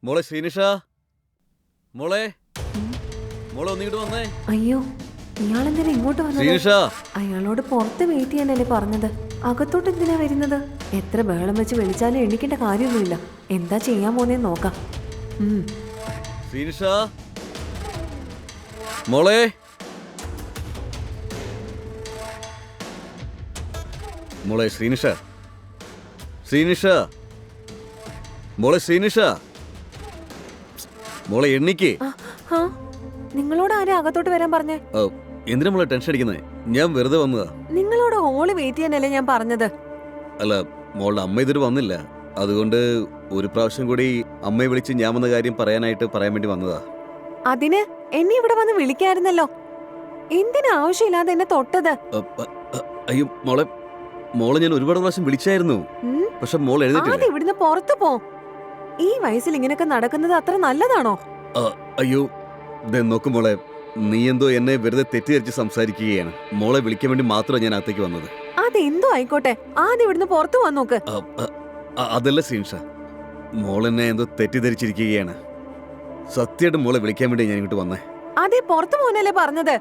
മോളെ ശ്രീനിഷ, മോളെ മോളെ ഒന്നിങ്ങോട്ട് വന്നേ. അയ്യോ, ഇയാളെന്തിനാ ഇങ്ങോട്ട് വന്നത്? ശ്രീനിഷ, അയാളോട് പുറത്ത് വെയിറ്റ് ചെയ്യാനല്ലേ പറഞ്ഞത്, അകത്തോട്ട് എന്തിനാ വരുന്നത്? എത്ര ബഹളം വെച്ച് വിളിച്ചാലും എണ്ണിക്കേണ്ട കാര്യമൊന്നുമില്ല. എന്താ ചെയ്യാൻ പോന്നേന്ന് നോക്കാം. ശ്രീനിഷ, മോളെ മോളെ ശ്രീനിഷ, ശ്രീനിഷ, മോളെ ശ്രീനിഷ, മോളെ എണ്ണിക്ക്. നിങ്ങളോട് ആരാ അകത്തോട്ട് വരാൻ പറഞ്ഞേ? എന്തിനാ മോളെ ടെൻഷൻ അടിക്കുന്നത്? ഞാൻ വെറുതെ വന്നതാ. നിങ്ങളോട് ഹോള് വെയിറ്റ് ചെയ്യാനല്ലേ ഞാൻ പറഞ്ഞത്. അല്ല, മോളുടെ അമ്മ ഇതുവരെ വന്നില്ല, അതുകൊണ്ട് ഒരു പ്രാവശ്യം കൂടി അമ്മയെ വിളിച്ച് ഞാൻ വന്ന കാര്യം പറയാൻ വേണ്ടി വന്നതാ. അതിന് എന്നെ ഇവിടെ വന്ന് വിളിക്കായിരുന്നല്ലോ. എന്തിനാ ആവശ്യമില്ലാതെ എന്നെ തൊട്ടത്? അയ്യോ മോളെ, മോളെ ഞാൻ ഒരുപാട് പ്രാവശ്യം വിളിച്ചായിരുന്നു, പക്ഷെ മോൾ എഴുന്നേറ്റില്ല. ഇവിടുന്ന് പുറത്തു പോ. ഈ വയസ്സിൽ ഇങ്ങനെയൊക്കെ നടക്കുന്നത് അത്ര നല്ലതാണോ? അയ്യോ നോക്കും മോളെ, നീ എന്തോ എന്നെ വെറുതെ തെറ്റിദ്ധരിച്ച് സംസാരിക്കുകയാണ്. മോളെ വിളിക്കാൻ വേണ്ടി മാത്രമാണ് ഞാൻ അകത്തേക്ക് വന്നത്. അതെന്തോ ആയിക്കോട്ടെ, ആദ്യം ഇവിടുന്ന് പുറത്തു വന്ന് നോക്ക്. അതല്ല ശ്രീനിഷ, മോളെന്നെ എന്തോ തെറ്റിദ്ധരിച്ചിരിക്കുകയാണ്. സത്യമായിട്ട് മോളെ വിളിക്കാൻ വേണ്ടി ഞാൻ ഇങ്ങോട്ട് വന്നേ. അതെ, പുറത്തു പോകാനല്ലേ പറഞ്ഞത്.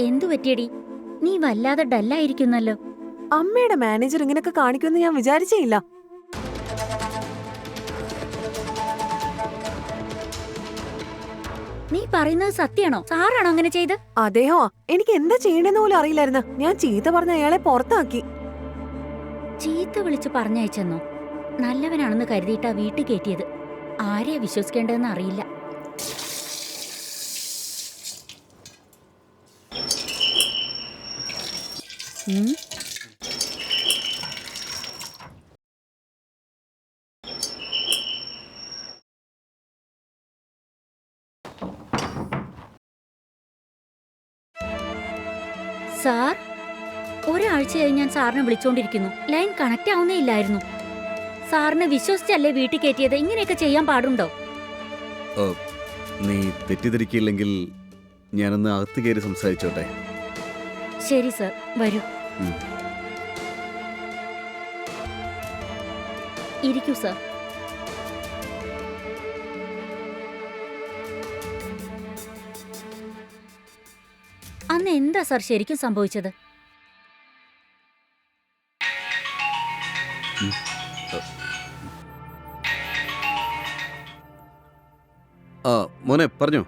എന്തു പറ്റിയടി? നീ വല്ലാതെ ഡല്ലായിരിക്കുന്നല്ലോ. അമ്മയുടെ മാനേജർ ഇങ്ങനെയൊക്കെ കാണിക്കുമെന്ന് ഞാൻ വിചാരിച്ചേയില്ല. നീ പറയുന്നത് സത്യാണോ? സാറാണോ അങ്ങനെ ചെയ്ത്? അദ്ദേഹോ, എനിക്ക് എന്താ ചെയ്യണെന്ന് പോലും അറിയില്ലായിരുന്നു. ഞാൻ ചീത്ത പറഞ്ഞ അയാളെ പുറത്താക്കി. ചീത്ത വിളിച്ച് പറഞ്ഞയച്ചെന്നോ? നല്ലവനാണെന്ന് കരുതിയിട്ടാ വീട്ടിൽ കയറ്റിയത്. ആരെയാ വിശ്വസിക്കേണ്ടതെന്ന് അറിയില്ല. സാർ, ഒരാഴ്ചയായി ഞാൻ സാറിനെ വിളിച്ചോണ്ടിരിക്കുന്നു. ലൈൻ കണക്ട് ആവുന്നേ ഇല്ലായിരുന്നു. സാറിനെ വിശ്വസിച്ചല്ലേ വീട്ടിൽ കയറ്റിയത്. ഇങ്ങനെയൊക്കെ ചെയ്യാൻ പാടുണ്ടോ? നീ തെറ്റിദ്ധരിക്കില്ലെങ്കിൽ ഞാനൊന്ന് അകത്ത് കയറി സംസാരിച്ചോട്ടെ? ശരി സർ, വരൂ. ഇരിക്കൂ സർ. അന്ന് എന്താ സർ ശരിക്കും സംഭവിച്ചത്? മോനെ പറഞ്ഞോ.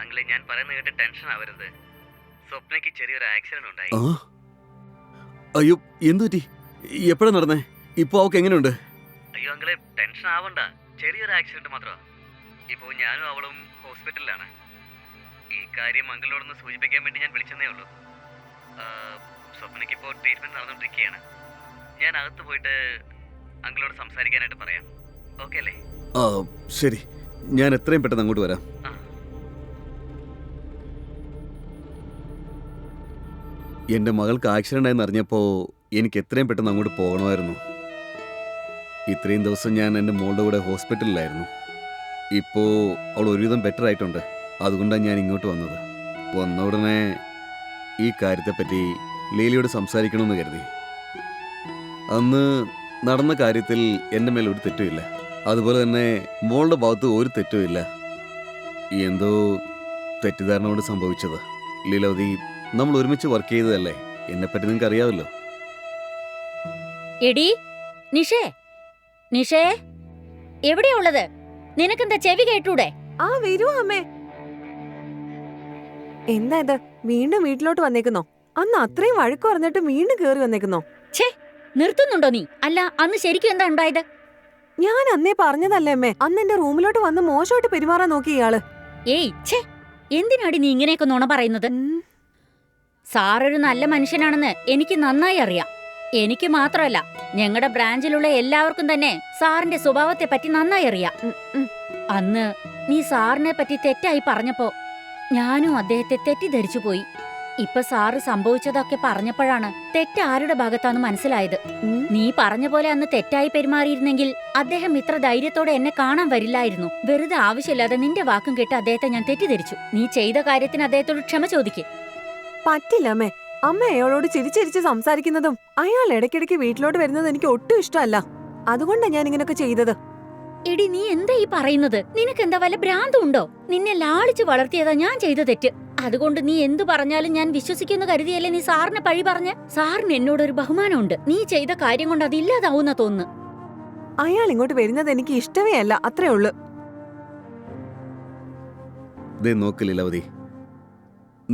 അങ്കിളെ, ഞാൻ പറയുന്നത് കേട്ട് ടെൻഷൻ ആവരുത്. സ്വപ്നയ്ക്ക് ചെറിയൊരു ആക്സിഡന്റ് ഉണ്ടായി. അയ്യോ, എന്തു പറ്റി? എപ്പോഴാ നടന്നേ? ഇപ്പൊ അവൾക്ക് എങ്ങനെയുണ്ട്? അയ്യോ അങ്കിളെ, ടെൻഷൻ ആവണ്ട. ചെറിയൊരു ആക്സിഡന്റ് മാത്രമാ. ഇപ്പോ ഞാനും അവളും ഹോസ്പിറ്റലിലാണ്. ഈ കാര്യം അങ്കിളിനോടൊന്ന് സൂചിപ്പിക്കാൻ വേണ്ടി ഞാൻ വിളിച്ചതേ ഉള്ളൂ. സ്വപ്നയ്ക്ക് ഇപ്പോൾ ട്രീറ്റ്മെന്റ് നടന്നുകൊണ്ടിരിക്കുകയാണ്. ഞാൻ അകത്ത് പോയിട്ട് അങ്കിളിനോട് സംസാരിക്കാനായിട്ട് പറയാം. ഓക്കെ അല്ലേ? ശരി, ഞാൻ എത്രയും പെട്ടെന്ന് അങ്ങോട്ട് വരാം. എൻ്റെ മകൾക്ക് ആക്സിഡൻ്റ് ആയെന്ന് അറിഞ്ഞപ്പോൾ എനിക്ക് എത്രയും പെട്ടെന്ന് അങ്ങോട്ട് പോകണമായിരുന്നു. ഇത്രയും ദിവസം ഞാൻ എൻ്റെ മോളുടെ കൂടെ ഹോസ്പിറ്റലിലായിരുന്നു. ഇപ്പോൾ അവൾ ഒരുവിധം ബെറ്റർ ആയിട്ടുണ്ട്. അതുകൊണ്ടാണ് ഞാൻ ഇങ്ങോട്ട് വന്നത്. വന്ന ഉടനെ ഈ കാര്യത്തെപ്പറ്റി ലീലയോട് സംസാരിക്കണമെന്ന് കരുതി. അന്ന് നടന്ന കാര്യത്തിൽ എൻ്റെ മേൽ ഒരു തെറ്റുമില്ല. അതുപോലെ തന്നെ മോളുടെ ഭാഗത്ത് ഒരു തെറ്റുമില്ല. എന്തോ തെറ്റിദ്ധാരണ കൊണ്ട് സംഭവിച്ചത്. ലീലാവതി, നമ്മൾ ഒരുമിച്ച് വർക്ക് ചെയ്തതല്ലേ? എന്നെപ്പറ്റി നിങ്ങൾക്ക് അറിയാമല്ലോ. എടി നിഷേ, നിഷേ എവിടെയാ ഉള്ളത്? നിനക്കെന്താ ചെവി കേട്ടൂടെ? ആ വരുവാ അമ്മേ. എന്താ ഇത്, വീണ്ടും വീട്ടിലോട്ട് വന്നേക്കുന്നോ? അന്ന് അത്രയും വഴക്ക് പറഞ്ഞിട്ട് വീണ്ടും കേറി വന്നേക്കുന്നോ? ഛേ, നിർത്തുന്നുണ്ടോ നീ? അല്ല, അന്ന് ശരിക്കും എന്താ ഉണ്ടായത്? ഞാൻ അന്നേ പറഞ്ഞതല്ലേ അമ്മേ, അന്ന് എന്റെ റൂമിലോട്ട് വന്ന് മോശമായിട്ട് പെരുമാറാൻ നോക്കി ഇയാള്. ഏയ് ഛേ, എന്തിനാടി നീ ഇങ്ങനെയൊക്കെ നുണ പറയുന്നത്? സാറൊരു നല്ല മനുഷ്യനാണെന്ന് എനിക്ക് നന്നായി അറിയാം. എനിക്ക് മാത്രമല്ല, ഞങ്ങളുടെ ബ്രാഞ്ചിലുള്ള എല്ലാവർക്കും തന്നെ സാറിന്റെ സ്വഭാവത്തെ പറ്റി നന്നായി അറിയാം. അന്ന് നീ സാറിനെ പറ്റി തെറ്റായി പറഞ്ഞപ്പോ ഞാനും അദ്ദേഹത്തെ തെറ്റിദ്ധരിച്ചു പോയി. ഇപ്പൊ സാറ് സംഭവിച്ചതൊക്കെ പറഞ്ഞപ്പോഴാണ് തെറ്റ് ആരുടെ ഭാഗത്താന്ന് മനസ്സിലായത്. നീ പറഞ്ഞ പോലെ അന്ന് തെറ്റായി പെരുമാറിയിരുന്നെങ്കിൽ അദ്ദേഹം ഇത്ര ധൈര്യത്തോടെ എന്നെ കാണാൻ വരില്ലായിരുന്നു. വെറുതെ ആവശ്യമില്ലാതെ നിന്റെ വാക്കും കേട്ട് അദ്ദേഹത്തെ ഞാൻ തെറ്റിദ്ധരിച്ചു. നീ ചെയ്ത കാര്യത്തിന് അദ്ദേഹത്തോട് ക്ഷമ ചോദിക്ക്. പറ്റില്ല അമ്മേ. അമ്മ അയാളോട് ചിരിച്ചിരിച്ച് സംസാരിക്കുന്നതും അയാൾ ഇടയ്ക്കിടയ്ക്ക് വീട്ടിലോട്ട് വരുന്നത് എനിക്ക് ഒട്ടും ഇഷ്ടമല്ല. അതുകൊണ്ടാ ഞാൻ ഇങ്ങനൊക്കെ ചെയ്തത്. എടി, നീ എന്താ ഈ പറയുന്നത്? നിനക്കെന്താ വല്ല ഭ്രാന്തുണ്ടോ? നിന്നെ ലാളിച്ച് വളർത്തിയതാ ഞാൻ ചെയ്ത തെറ്റ്. അതുകൊണ്ട് നീ എന്തു പറഞ്ഞാലും ഞാൻ വിശ്വസിക്കുന്നു കരുതിയല്ലേ നീ സാറിനെ പഴി പറഞ്ഞ്? സാറിന് എന്നോടൊരു ബഹുമാനമുണ്ട്. നീ ചെയ്ത കാര്യം കൊണ്ട് അത് ഇല്ലാതാവുന്ന തോന്നുന്നു. അയാൾ ഇങ്ങോട്ട് വരുന്നത് എനിക്ക് ഇഷ്ടമേ അല്ല, അത്രേ ഉള്ളു. ദേ നോക്ക് ലീലാവതി,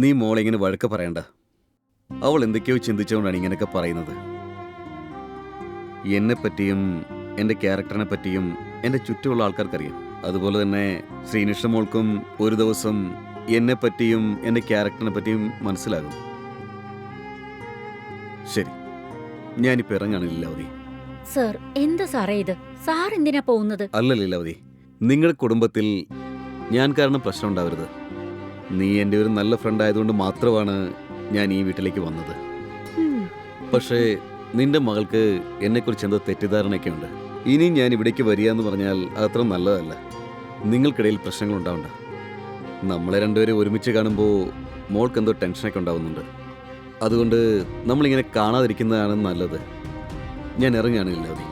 നീ മോളെ ഇങ്ങനെ വഴക്ക് പറയണ്ട. അവൾ എന്തൊക്കെയോ ചിന്തിച്ചുകൊണ്ടാണ് ഇങ്ങനെയൊക്കെ പറയുന്നത്. എന്നെപ്പറ്റിയും എൻ്റെ ക്യാരക്ടറിനെ പറ്റിയും എൻ്റെ ചുറ്റുമുള്ള ആൾക്കാർക്കറിയാം. അതുപോലെ തന്നെ ശ്രീനിഷ മോൾക്കും ഒരു ദിവസം എന്നെപ്പറ്റിയും എൻ്റെ ക്യാരക്ടറിനെ പറ്റിയും മനസ്സിലാകും. ശരി, ഞാനിപ്പോൾ ഇറങ്ങാണ് ലീലാവതി. സർ, എന്താ സാറേ ഇത്? സാർ എന്തിനാ പോകുന്നത്? അല്ല ലീലാവതി, നിങ്ങളുടെ കുടുംബത്തിൽ ഞാൻ കാരണം പ്രശ്നം ഉണ്ടാവരുത്. നീ എൻ്റെ ഒരു നല്ല ഫ്രണ്ട് ആയതുകൊണ്ട് മാത്രമാണ് ഞാൻ ഈ വീട്ടിലേക്ക് വന്നത്. പക്ഷേ നിന്റെ മകൾക്ക് എന്നെക്കുറിച്ച് എന്തോ തെറ്റിദ്ധാരണയൊക്കെ ഉണ്ട്. ഇനി ഞാൻ ഇവിടേക്ക് വരിക എന്ന് പറഞ്ഞാൽ അതത്ര നല്ലതല്ല. നിങ്ങൾക്കിടയിൽ പ്രശ്നങ്ങൾ ഉണ്ടാവണ്ട. നമ്മളെ രണ്ടുപേരും ഒരുമിച്ച് കാണുമ്പോൾ മോൾക്ക് എന്തോ ടെൻഷനൊക്കെ ഉണ്ടാവുന്നുണ്ട്. അതുകൊണ്ട് നമ്മളിങ്ങനെ കാണാതിരിക്കുന്നതാണ് നല്ലത്. ഞാൻ ഇറങ്ങുകയാണ് ലീലാവതി.